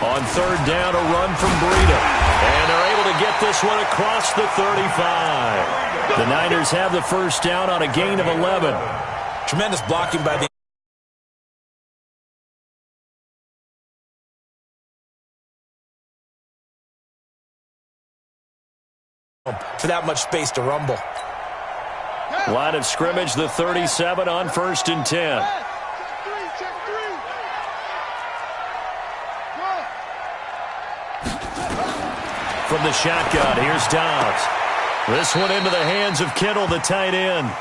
On third down, a run from Breida. And they're able to get this one across the 35. The Niners have the first down on a gain of 11. Tremendous blocking by the for that much space to rumble. Line of scrimmage, the 37 on 1st and 10. From the shotgun, here's Dobbs. This one into the hands of Kittle, the tight end.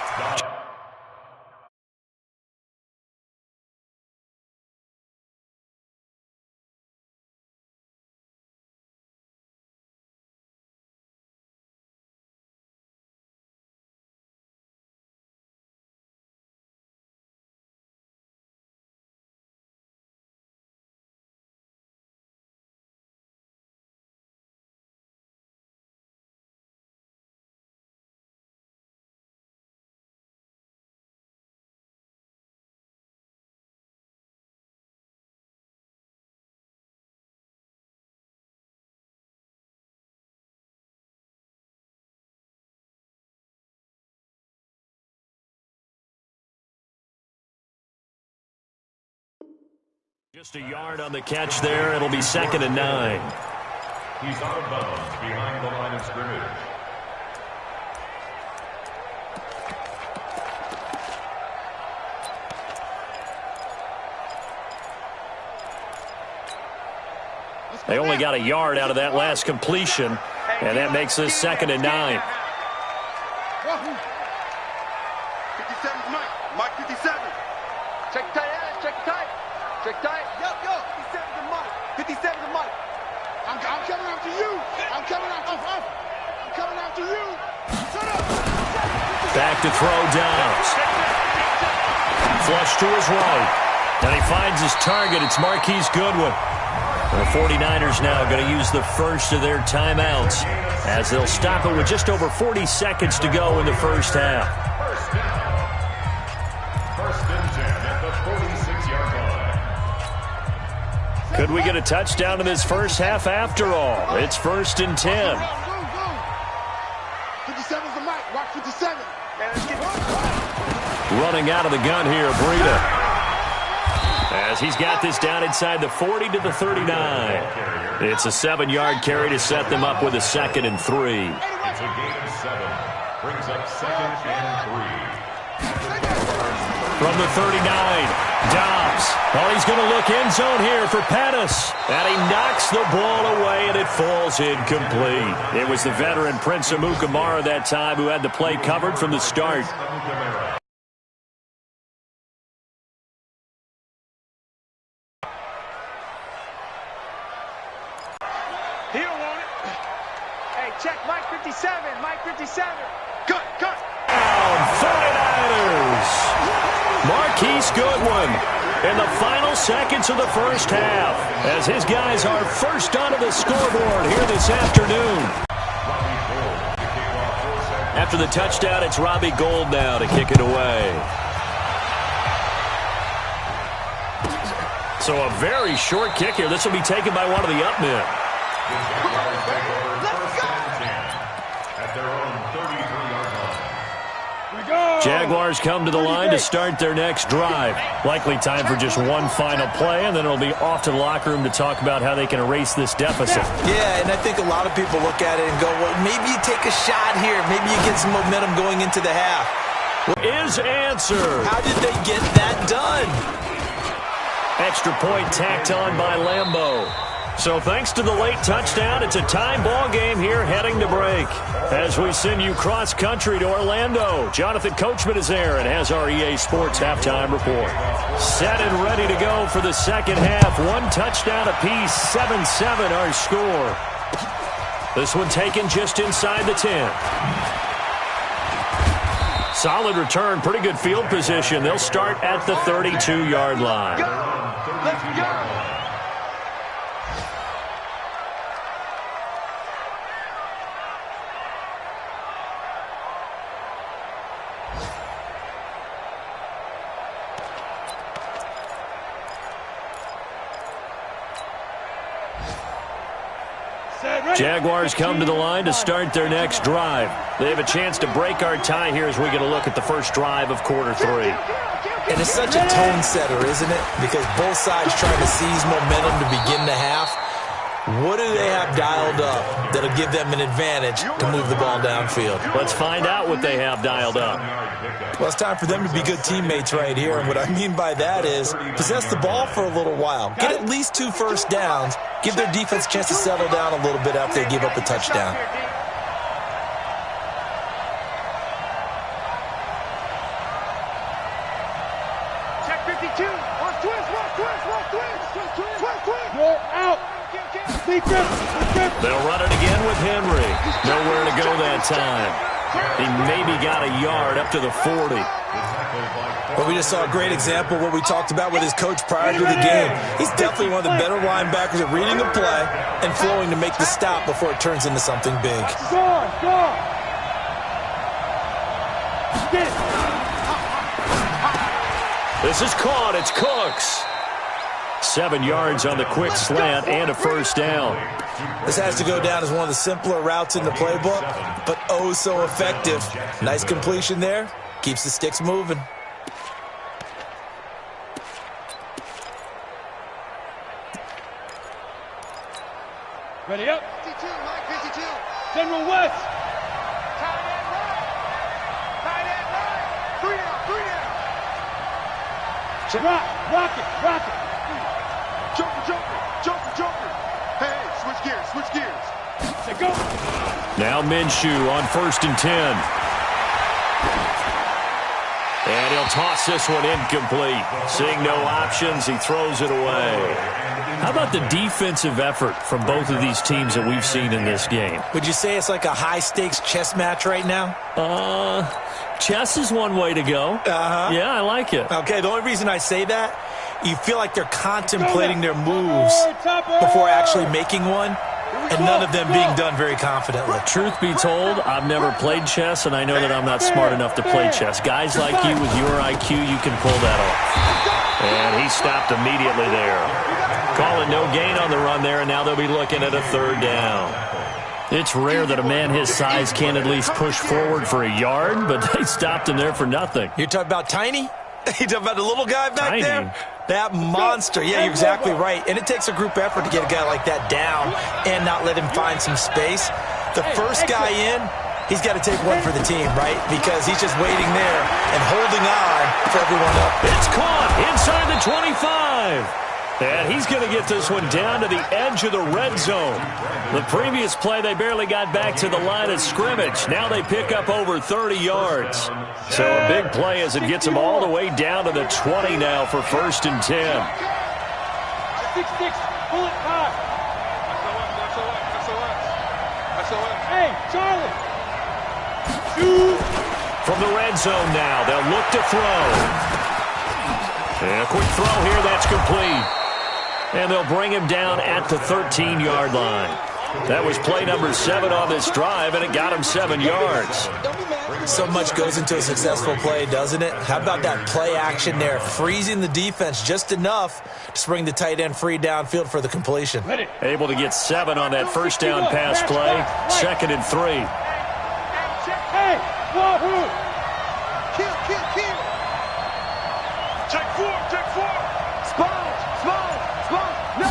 Just a yard on the catch there. It'll be 2nd and 9. He's out of bounds behind the line of scrimmage. They only got a yard out of that last completion, and that makes this 2nd and 9. 57's Mike 57. Check tight, check tight. Check tight. Yo. 57's the Mike. 57's the Mike. I'm coming after you. I'm coming after you. Shut up. Back to throw Dobbs. Flush to his right. And he finds his target. It's Marquise Goodwin. The 49ers now going to use the first of their timeouts as they'll stop it with just over 40 seconds to go in the first half. First and 10 at the 46-yard line. Could we get a touchdown in this first half after all? It's 1st and 10. 57's the Mike. Watch 57. Running out of the gun here, Breida. As he's got this down inside the 40 to the 39. It's a 7-yard carry to set them up with a 2nd and 3. It's a gain of 7. Brings up 2nd and 3. From the 39, Dobbs. Oh, he's going to look end zone here for Pettis. And he knocks the ball away, and it falls incomplete. It was the veteran Prince Amukamara that time who had the play covered from the start. He don't want it. Hey, check Mike 57. Mike 57. Cut. Down, 49ers. Marquise Goodwin in the final seconds of the first half as his guys are first onto the scoreboard here this afternoon. After the touchdown, it's Robbie Gould now to kick it away. So a very short kick here. This will be taken by one of the up men. Jaguars come to the line to start their next drive. Likely time for just one final play, and then it'll be off to the locker room to talk about how they can erase this deficit. Yeah, and I think a lot of people look at it and go, well, maybe you take a shot here. Maybe you get some momentum going into the half. Is answered. How did they get that done? Extra point tacked on by Lambeau. So thanks to the late touchdown, it's a tie ball game here heading to break. As we send you cross-country to Orlando, Jonathan Coachman is there and has our EA Sports halftime report. Set and ready to go for the second half. One touchdown apiece, 7-7 our score. This one taken just inside the 10. Solid return, pretty good field position. They'll start at the 32-yard line. Let's go. Jaguars come to the line to start their next drive. They have a chance to break our tie here as we get a look at the first drive of quarter 3. And it's such a tone setter, isn't it? Because both sides trying to seize momentum to begin the half. What do they have dialed up that'll give them an advantage to move the ball downfield? Let's find out what they have dialed up. Well, it's time for them to be good teammates right here. And what I mean by that is possess the ball for a little while. Get at least 2 first downs. Give their defense a chance to settle down a little bit after they give up a touchdown. Check 52. Watch twist. Go out. They'll run it again with Henry. Nowhere to go that time. He maybe got a yard up to the 40. Well, we just saw a great example of what we talked about with his coach prior to the game. He's definitely one of the better linebackers at reading a play and flowing to make the stop before it turns into something big. This is caught. It's Cooks. 7 yards on the quick slant and a first down. This has to go down as one of the simpler routes in the playbook, but oh so effective. Nice completion there. Keeps the sticks moving. Ready up. 52, Mike 52. General West. Tight end right. 3 down. Rock it. Joker. Hey, switch gears. Say go. Now Minshew on 1st and 10. And he'll toss this one incomplete. Seeing no options, he throws it away. How about the defensive effort from both of these teams that we've seen in this game? Would you say it's like a high-stakes chess match right now? Chess is one way to go. Yeah, I like it. Okay, the only reason I say that, you feel like they're contemplating their moves before actually making one, and none of them being done very confidently. Truth be told, I've never played chess, and I know that I'm not smart enough to play chess. Guys like you with your IQ, you can pull that off. And he stopped immediately there. Calling no gain on the run there, and now they'll be looking at a 3rd down. It's rare that a man his size can't at least push forward for a yard, but they stopped him there for nothing. You're talking about Tiny? You talking about the little guy back Tiny. there? That monster. Yeah, you're exactly right. And it takes a group effort to get a guy like that down and not let him find some space. The first guy in, he's got to take one for the team, right? Because he's just waiting there and holding on for everyone up. It's caught inside the 25. And he's going to get this one down to the edge of the red zone. The previous play, they barely got back to the line of scrimmage. Now they pick up over 30 yards. So a big play as it gets them all the way down to the 20 now for 1st and 10. 6-6, pull it high. SOS. Hey, Charlie. Shoot. From the red zone now, they'll look to throw. And a quick throw here, that's complete. And they'll bring him down at the 13-yard line. That was play number 7 on this drive, and it got him 7 yards. So much goes into a successful play, doesn't it? How about that play action there, freezing the defense just enough to spring the tight end free downfield for the completion. Able to get 7 on that first down pass play. 2nd and 3. Hey, Wahoo! Kill. Check 4. Spawn. No.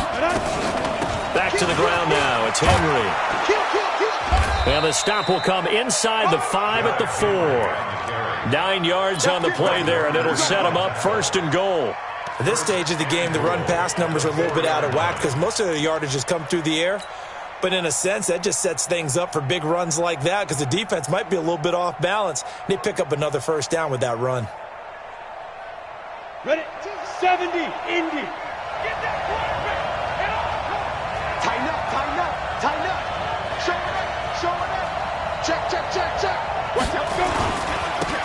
Back to the ground now. It's Henry. And the stop will come inside the 5 at the 4. 9 yards on the play there, and it'll set them up 1st and goal. At this stage of the game, the run-pass numbers are a little bit out of whack because most of the yardage has come through the air. But in a sense, that just sets things up for big runs like that because the defense might be a little bit off balance. They pick up another first down with that run. Ready? 70, Indy. Get that quarterback. Tighten up. Show it up. Check. Watch out, go.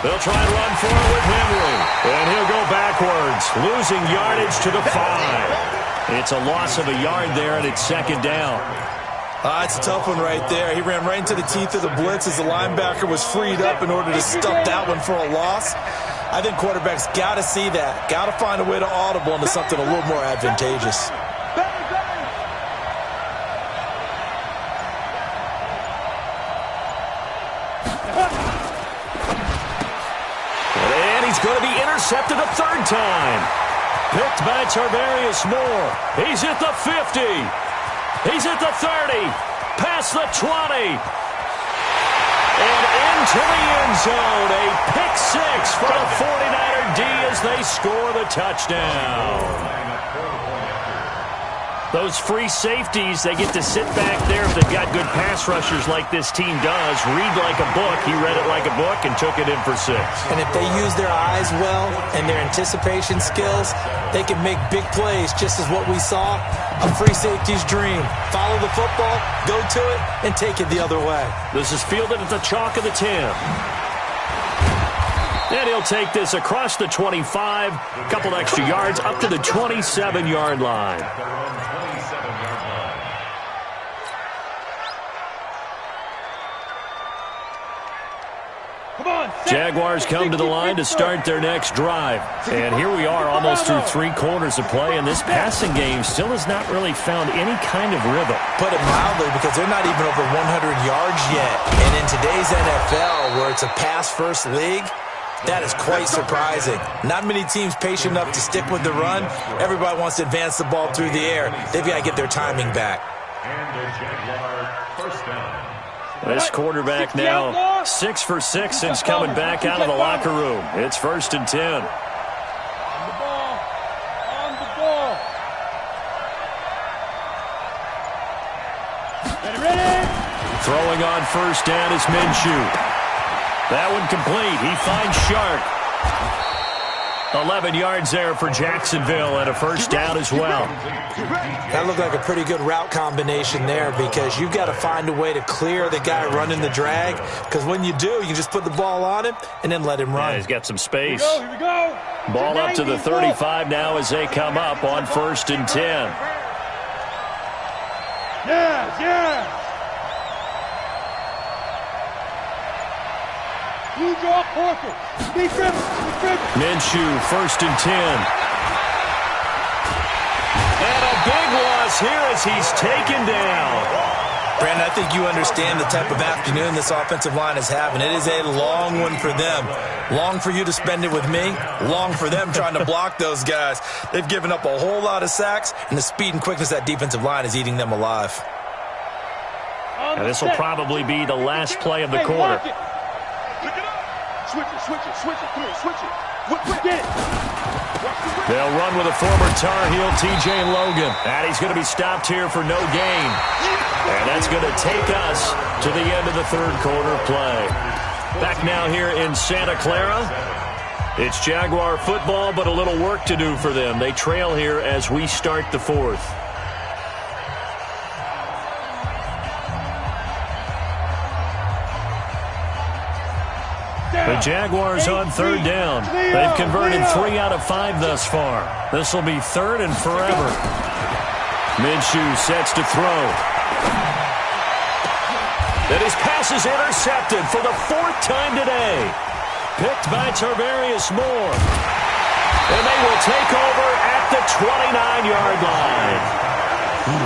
They'll try and run for it with Henry. And he'll go backwards, losing yardage to the 5. It's a loss of a yard there, and it's 2nd down. It's a tough one right there. He ran right into the teeth of the blitz as the linebacker was freed up in order to stuff that one for a loss. I think quarterbacks got to see that. Got to find a way to audible into something a little more advantageous. is going to be intercepted a third time. Picked by Tarvarius Moore. He's at the 50. He's at the 30. Past the 20. And into the end zone. A pick six for the 49er D as they score the touchdown. Those free safeties, they get to sit back there if they've got good pass rushers like this team does. Read like a book. He read it like a book and took it in for 6. And if they use their eyes well and their anticipation skills, they can make big plays, just as what we saw. A free safety's dream. Follow the football, go to it, and take it the other way. This is fielded at the chalk of the 10. And he'll take this across the 25. A couple extra yards up to the 27-yard line. Jaguars come to the line to start their next drive. And here we are almost through 3 quarters of play, and this passing game still has not really found any kind of rhythm. Put it mildly, because they're not even over 100 yards yet. And in today's NFL, where it's a pass-first league, that is quite surprising. Not many teams patient enough to stick with the run. Everybody wants to advance the ball through the air. They've got to get their timing back. And a Jaguar first down. This quarterback now 6 for 6 since coming back out of the locker room. It's 1st and 10. On the ball. On the ball. Ready? Throwing on 1st down is Minshew. That one complete. He finds Shark. 11 yards there for Jacksonville and a 1st down as well. That looked like a pretty good route combination there, because you've got to find a way to clear the guy running the drag, because when you do, you just put the ball on him and then let him run. Yeah, he's got some space. Here we go. Ball up to the 35 now as they come up on 1st and 10. Yeah. You draw Parker. Minshew, 1st and 10. And a big loss here as he's taken down. Brandon, I think you understand the type of afternoon this offensive line is having. It is a long one for them. Long for you to spend it with me. Long for them trying to block those guys. They've given up a whole lot of sacks, and the speed and quickness of that defensive line is eating them alive. And this will probably be the last play of the quarter. Switch it. Come here, switch it. Get it. They'll run with a former Tar Heel, T.J. Logan. And he's going to be stopped here for no gain. And that's going to take us to the end of the 3rd quarter play. Back now here in Santa Clara. It's Jaguar football, but a little work to do for them. They trail here as we start the 4th. The Jaguars on 3rd down. They've converted 3 out of 5 thus far. This will be 3rd and forever. Minshew sets to throw. And his pass is intercepted for the 4th time today. Picked by Tarvarius Moore. And they will take over at the 29-yard line.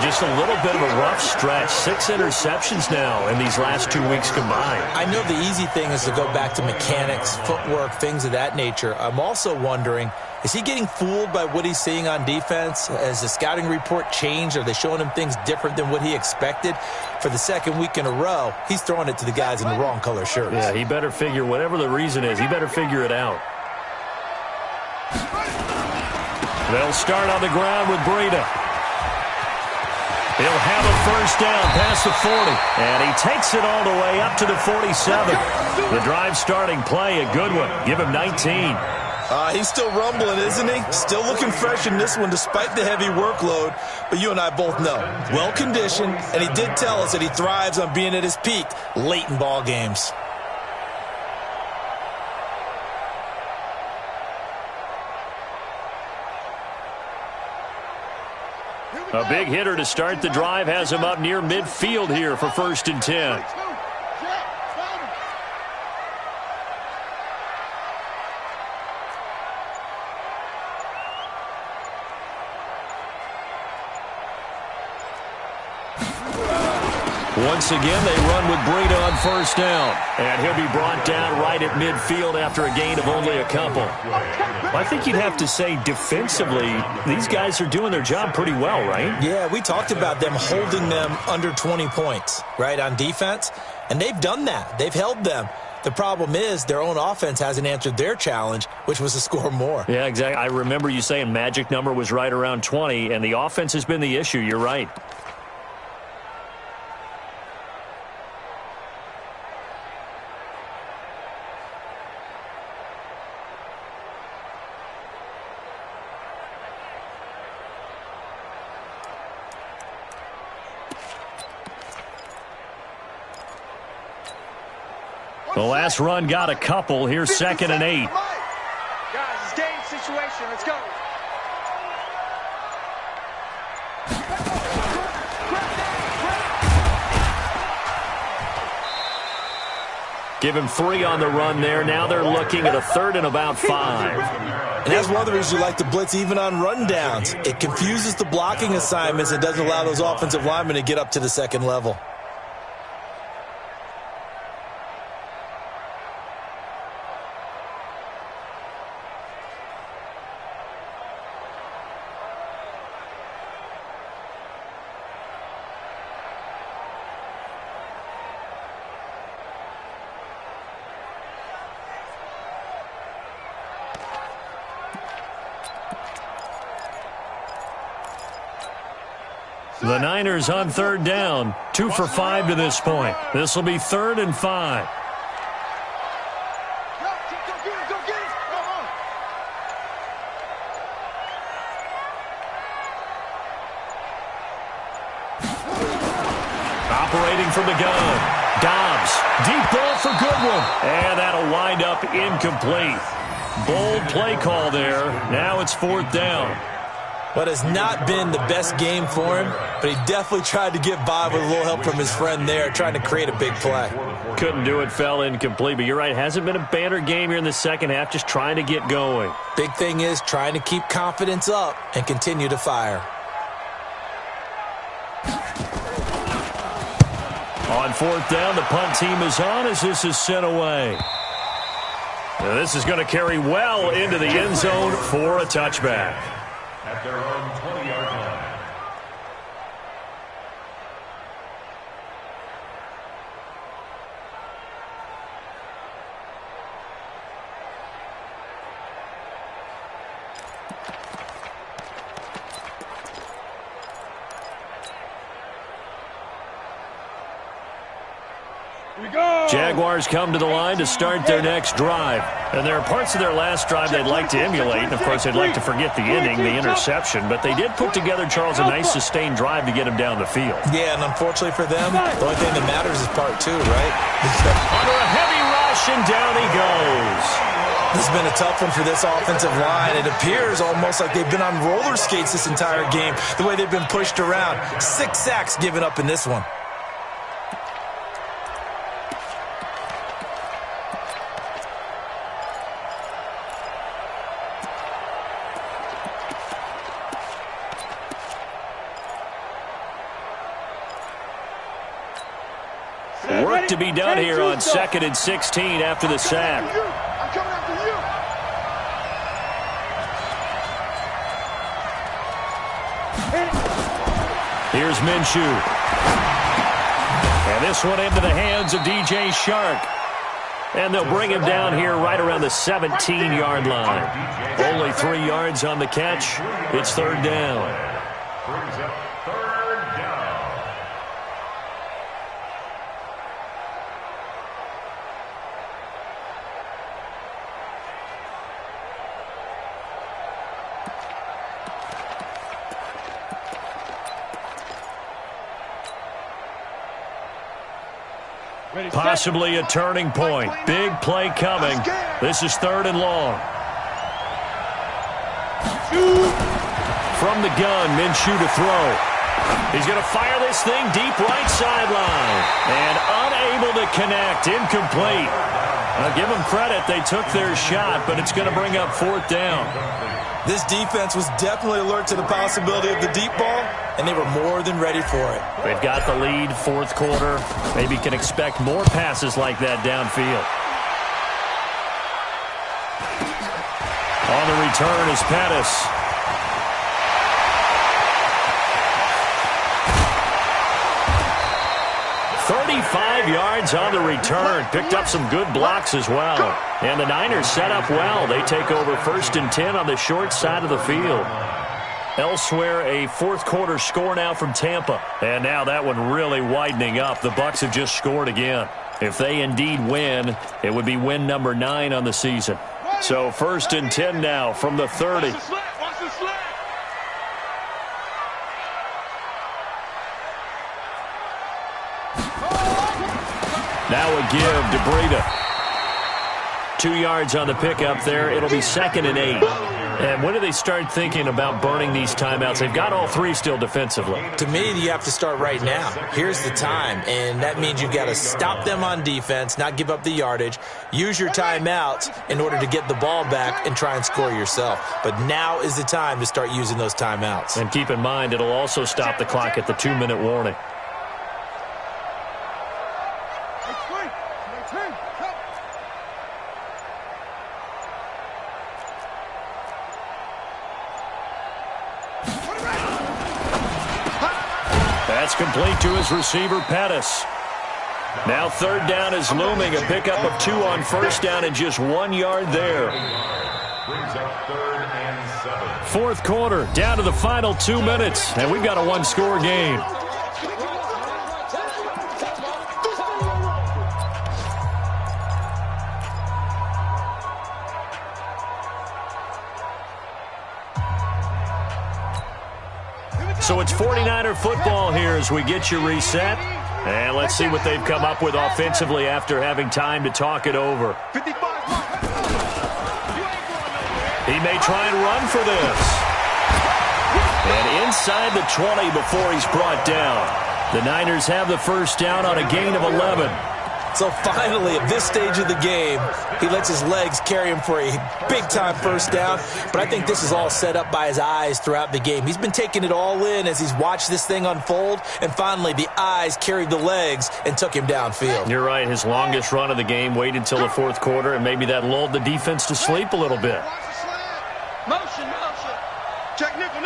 Just a little bit of a rough stretch. 6 interceptions now in these last 2 weeks combined. I know the easy thing is to go back to mechanics, footwork, things of that nature. I'm also wondering, is he getting fooled by what he's seeing on defense? Has the scouting report changed? Are they showing him things different than what he expected? For the 2nd week in a row, he's throwing it to the guys in the wrong color shirts. Yeah, he better figure, whatever the reason is, he better figure it out. They'll start on the ground with Breida. He'll have a 1st down past the 40. And he takes it all the way up to the 47. The drive starting play, a good one. Give him 19. He's still rumbling, isn't he? Still looking fresh in this one despite the heavy workload. But you and I both know, well-conditioned, and he did tell us that he thrives on being at his peak late in ball games. A big hitter to start the drive has him up near midfield here for 1st and 10. Once again, they run with Breida on first down. And he'll be brought down right at midfield after a gain of only a couple. I think you'd have to say defensively, these guys are doing their job pretty well, right? Yeah, we talked about them holding them under 20 points, right, on defense. And they've done that. They've held them. The problem is their own offense hasn't answered their challenge, which was to score more. Yeah, exactly. I remember you saying magic number was right around 20, and the offense has been the issue. You're right. The last run got a couple. Here's 2nd and 8. Guys, it's game situation. Let's go. Give him 3 on the run there. Now they're looking at a 3rd and about 5. And that's one of the reasons you like to blitz even on rundowns. It confuses the blocking assignments and doesn't allow those offensive linemen to get up to the second level. The Niners on 3rd down, 2 for 5 to this point. This will be 3rd and 5. Operating from the gun. Dobbs, deep ball for Goodwin. And that'll wind up incomplete. Bold play call there. Now it's 4th down. But it's not been the best game for him, but he definitely tried to get by with a little help from his friend there, trying to create a big play. Couldn't do it, fell incomplete. But you're right, hasn't been a banner game here in the second half, just trying to get going. Big thing is trying to keep confidence up and continue to fire. On 4th down, the punt team is on as this is sent away. Now this is going to carry well into the end zone for a touchback. At their own 20-yard line. Jaguars come to the line to start their next drive. And there are parts of their last drive they'd like to emulate. And, of course, they'd like to forget the ending, the interception. But they did put together, Charles, a nice sustained drive to get him down the field. Yeah, and unfortunately for them, the only thing that matters is part 2, right? Under a heavy rush, and down he goes. This has been a tough one for this offensive line. It appears almost like they've been on roller skates this entire game, the way they've been pushed around. 6 sacks given up in this one. Work to be done here on 2nd and 16 after the sack. I'm coming after you. Here's Minshew. And this one into the hands of DJ Shark. And they'll bring him down here right around the 17-yard line. Only 3 yards on the catch. It's 3rd down. Brings up 3rd down. Possibly a turning point. Big play coming. This is 3rd and long. From the gun, Minshew to throw. He's going to fire this thing deep right sideline. And unable to connect. Incomplete. I'll give them credit. They took their shot, but it's going to bring up 4th down. This defense was definitely alert to the possibility of the deep ball, and they were more than ready for it. They've got the lead, 4th quarter. Maybe can expect more passes like that downfield. On the return is Pettis. "35 yards on the return." Picked up some good blocks as well. And the Niners set up well. They take over 1st and 10 on the short side of the field. Elsewhere, a 4th quarter score now from Tampa. And now that one really widening up. The Bucs have just scored again. If they indeed win, it would be win number 9 on the season. So 1st and 10 now from the 30. Now a give to Breida. 2 yards on the pickup there. It'll be 2nd and 8. And when do they start thinking about burning these timeouts? They've got all 3 still defensively. To me, you have to start right now. Here's the time, and that means you've got to stop them on defense, not give up the yardage, use your timeouts in order to get the ball back and try and score yourself. But now is the time to start using those timeouts. And keep in mind, it'll also stop the clock at the 2-minute warning. That's complete to his receiver, Pettis. Now 3rd down is looming. A pickup of 2 on 1st down and just 1 yard there. Brings up 3rd and 7. 4th quarter, down to the final 2 minutes, and we've got a 1-score game. So it's 49er football here as we get you reset. And let's see what they've come up with offensively after having time to talk it over. He may try and run for this. And inside the 20 before he's brought down. The Niners have the 1st down on a gain of 11. So finally, at this stage of the game, he lets his legs carry him for a big-time 1st down. But I think this is all set up by his eyes throughout the game. He's been taking it all in as he's watched this thing unfold. And finally, the eyes carried the legs and took him downfield. You're right. His longest run of the game waited until the 4th quarter, and maybe that lulled the defense to sleep a little bit. Motion. Check nickel.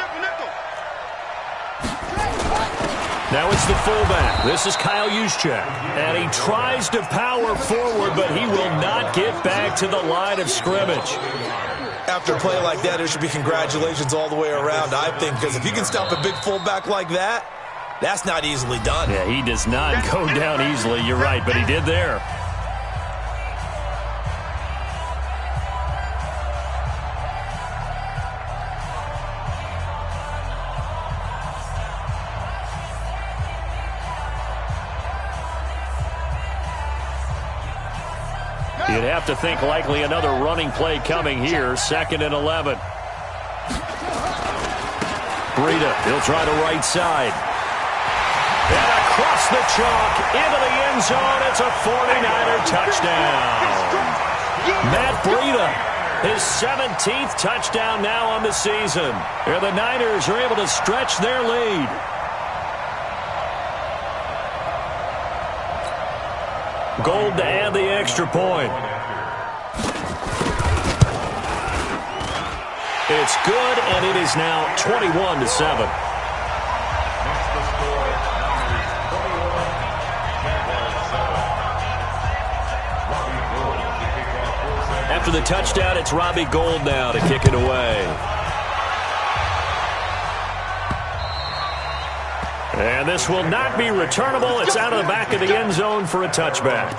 Now it's the fullback. This is Kyle Juszczyk. And he tries to power forward, but he will not get back to the line of scrimmage. After a play like that, there should be congratulations all the way around, I think, because if you can stop a big fullback like that, that's not easily done. Yeah, he does not go down easily. You're right, but he did there. You'd have to think likely another running play coming here. 2nd and 11. Breida, he'll try the right side. And across the chalk into the end zone. It's a 49er touchdown. Matt Breida, his 17th touchdown now on the season. And the Niners are able to stretch their lead. Gold to add the extra point. It's good, and it is now 21-7. After the touchdown, it's Robbie Gould now to kick it away. And this will not be returnable. It's out of the back of the end zone for a touchback.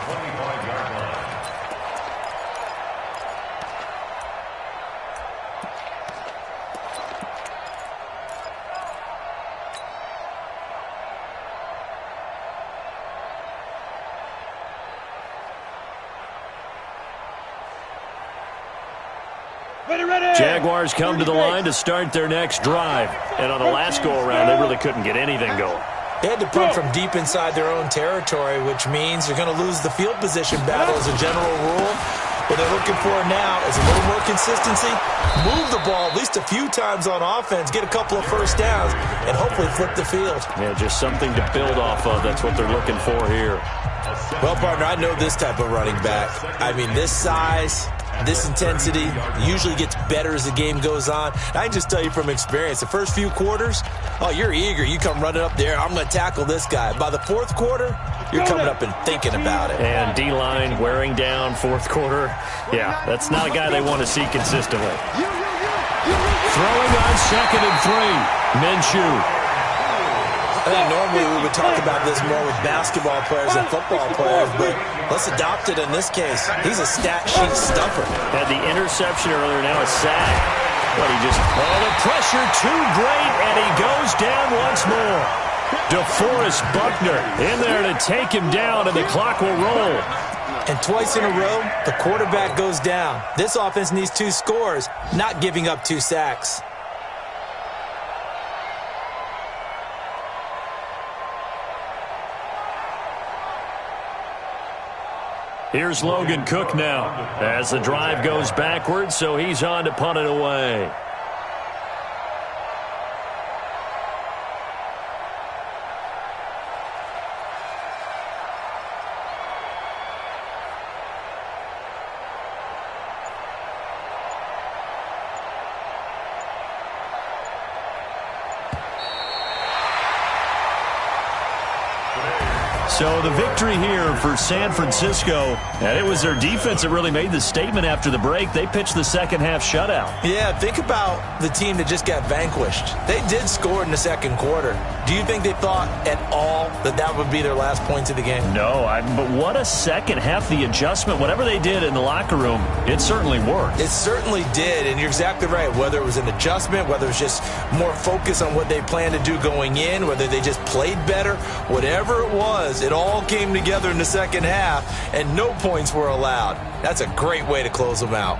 Jaguars come to the line to start their next drive. And on the last go-around, they really couldn't get anything going. They had to punt from deep inside their own territory, which means you're going to lose the field position battle as a general rule. What they're looking for now is a little more consistency, move the ball at least a few times on offense, get a couple of first downs, and hopefully flip the field. Yeah, just something to build off of. That's what they're looking for here. Well, partner, I know this type of running back. I mean, this size, this intensity usually gets better as the game goes on. I can just tell you from experience, the first few quarters, oh, you're eager. You come running up there, I'm going to tackle this guy. By the fourth quarter, you're coming up and thinking about it. And D-line wearing down fourth quarter. Yeah, that's not a guy they want to see consistently. Throwing on 2nd and 3. Minshew. I think normally we would talk about this more with basketball players than football players, but let's adopt it in this case. He's a stat sheet stuffer. Had the interception earlier, now a sack. But he just, the pressure too great, and he goes down once more. DeForest Buckner in there to take him down, and the clock will roll. And twice in a row, the quarterback goes down. This offense needs 2 scores, not giving up 2 sacks. Here's Logan Cook now as the drive goes backwards, so he's on to punt it away. So the victory here for San Francisco, and it was their defense that really made the statement after the break. They pitched the second half shutout. Yeah, think about the team that just got vanquished. They did score in the second quarter. Do you think they thought at all that that would be their last points of the game? No, but what a second half. The adjustment, whatever they did in the locker room, it certainly worked. It certainly did, and you're exactly right. Whether it was an adjustment, whether it was just more focus on what they planned to do going in, whether they just played better, whatever it was, it all came together in the second half, and no points were allowed. That's a great way to close them out.